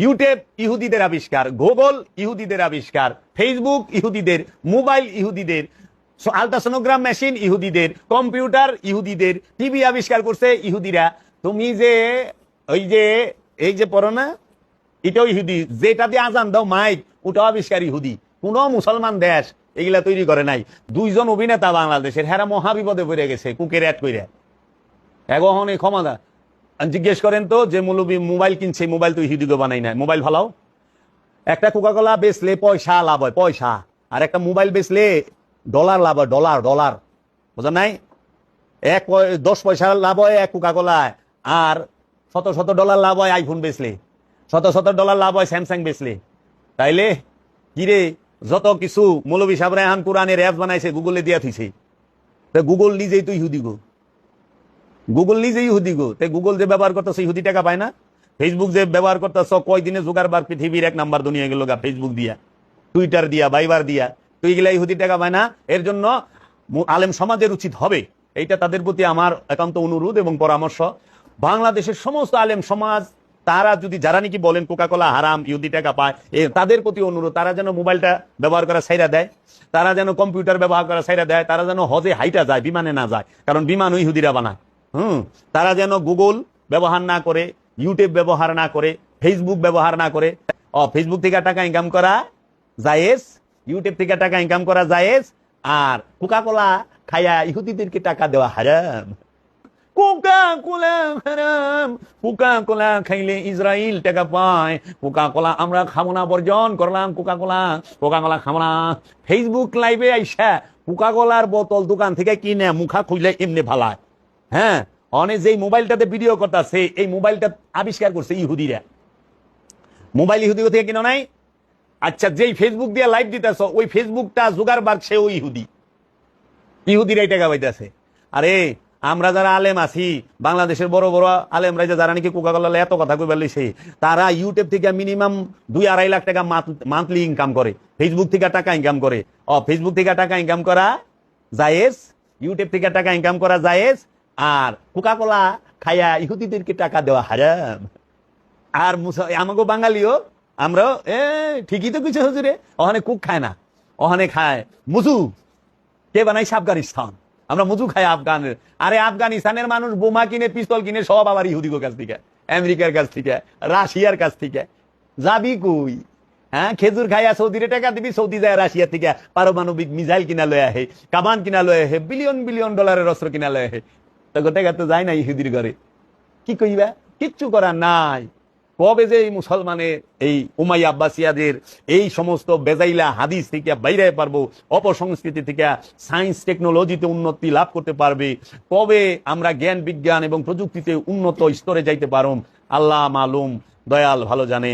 YouTube ইহুদিদের আবিষ্কার, Google ইহুদিদের আবিষ্কার, ফেসবুক ইহুদিদের, মোবাইল ইহুদিদের, আলট্রাসোনোগ্রাম মেশিন ইহুদিদের, কম্পিউটার ইহুদিদের, টিভি আবিষ্কার করছে ইহুদিরা। তুমি যে ওই যে এই যে পড়ো না, এটাও ইহুদি। যেটা দিয়ে আজান দাও মাইক, ওটাও আবিষ্কার ইহুদি। কোন মুসলমান দেশ এগুলা তৈরি করে নাই। দুইজন অভিনেতা বাংলাদেশের, হেরা মহাবিপদে পড়ে গেছে কুকের অ্যাড করে। এখন এই ক্ষমতা জিজ্ঞেস করেন তো, যে মৌলবী মোবাইল কিনছে, মোবাইল তো ইহুদিকে বানাই না। মোবাইল ভালো, একটা কোকাকোলা বেচলে পয়সা লাভ হয়, পয়সা। আর একটা মোবাইল বেচলে ডলার লাভ হয়, ডলার ডলার। বুঝলেন নাই? 10 পয়সা লাভ হয় এক কোকাকোলায়, আর শত শত ডলার লাভ হয় আইফোন বেচলে, শত শত ডলার লাভ হয় স্যামসাং বেচলে। তাইলে কিরে, যত কিছু মৌলবী সাহেবরা এখন কোরআনের অ্যাপ বানাইছে, গুগলে দিয়া থইছে। গুগল নিজেই তো ইহুদি গো, গুগল নিজেই ইহুদি গো। তাই গুগল যে ব্যবহার করতেছে ইহুদি টাকা পায় না? ফেসবুক যে ব্যবহার করতেছ, কয়দিনে জোগাড়বার পৃথিবীর 1 নাম্বার দুনিয়া গেল গা ফেসবুক দিয়া, টুইটার দিয়া, ভাইবার দিয়া। তো এগুলা ইহুদি টাকা পায় না? এর জন্য আলেম সমাজের উচিত হবে, এইটা তাদের প্রতি আমার একান্ত অনুরোধ এবং পরামর্শ, বাংলাদেশের সমস্ত আলেম সমাজ, তারা যদি, যারা নাকি বলেন কোকাকোলা হারাম, ইহুদি টাকা পায়, তাদের প্রতি অনুরোধ, তারা যেন মোবাইলটা ব্যবহার করা ছাইরা দেয়, তারা যেন কম্পিউটার ব্যবহার করা ছাইরা দেয়, তারা যেন হজে হাইটা যায়, বিমানে না যায়, কারণ বিমান ওই ইহুদিরা বানায়। তারা যেন গুগল ব্যবহার না করে, ইউটিউব ব্যবহার না করে, ফেসবুক ব্যবহার না করে। ফেসবুক থেকে টাকা ইনকাম করা জায়েজ, ইউটিউব থেকে টাকা ইনকাম করা জায়েজ, আর কোকাকোলা খাইয়া ইহুদিদেরকে টাকা দেওয়া হারাম। কোকাকোলা হারাম, কোকাকোলা খাইলে ইসরায়েল টাকা পায়, কোকাকোলা আমরা খাবো না, বর্জন করলাম কোকাকোলা, কোকাকোলা খাবো না। ফেসবুক লাইভে আইসা কোকাকোলার বোতল দোকান থেকে কিনে মুখা খুইলে এমনি ভালায়। হ্যাঁ, অনেক যেই মোবাইলটাতে ভিডিও করতেছে, এই মোবাইলটা আবিষ্কার করছে ইহুদিরা। মোবাইল ইহুদি থেকে কিনো নাই? আচ্ছা, যেই ফেসবুক দিয়ে লাইভ দিতেছ, ওই ফেসবুকটা জুগারবার্গ, সেও ইহুদি, ইহুদিরাই টাকা পাইতেছে। আরে আমরা যারা আলেম আছি, বাংলাদেশের বড় বড় আলেমরা যারা নাকি কোকাকোলা এত কথা কই বলিছে, তারা ইউটিউব থেকে মিনিমাম 2-2.5 লাখ টাকা মান্থলি ইনকাম করে, ফেসবুক থেকে টাকা ইনকাম করে। ফেসবুক থেকে টাকা ইনকাম করা জায়েজ, ইউটিউব থেকে টাকা ইনকাম করা জায়েজ, আর কোকাকোলা খাইয়া ইহুদিদেরকে টাকা দেওয়া হারাম। আর আমাকে বাঙালিও আমরা ঠিকই তো কিছু হুজুরে, ওখানে কুক খায় না, ওখানে খায় মুজু। কে বানাইছে? আফগানিস্তান। আমরা মুজু খাই আফগানের। আরে আফগানিস্তানের মানুষ বোমা কিনে, পিস্তল কিনে সব আবার ইহুদির কাছ থেকে, আমেরিকার কাছ থেকে, রাশিয়ার কাছ থেকে। যাবি কই? হ্যাঁ, খেজুর খাইয়া সৌদিরে টাকা দিবি, সৌদি যায় রাশিয়া থেকে পারমাণবিক মিসাইল কিনা লয়ে আহে, কামান কিনা লয়ে আহে, বিলিয়ন বিলিয়ন ডলারের অস্ত্র কিনা লয়ে আহে। তো টাকা তো যায় না ইহুদির ঘরে। কি কইবা? কিচ্ছু করার নাই। কবে যে এই মুসলমানের, এই উমাইয়া আব্বাসিয়াদের এই সমস্ত বেজাইলা হাদিস থেকে বাইরে পারবো, অপসংস্কৃতি থেকে সায়েন্স টেকনোলজিতে উন্নতি লাভ করতে পারবে, কবে আমরা জ্ঞান বিজ্ঞান এবং প্রযুক্তিতে উন্নত স্তরে যাইতে পারব, আল্লাহ মালুম, দয়াল ভালো জানে।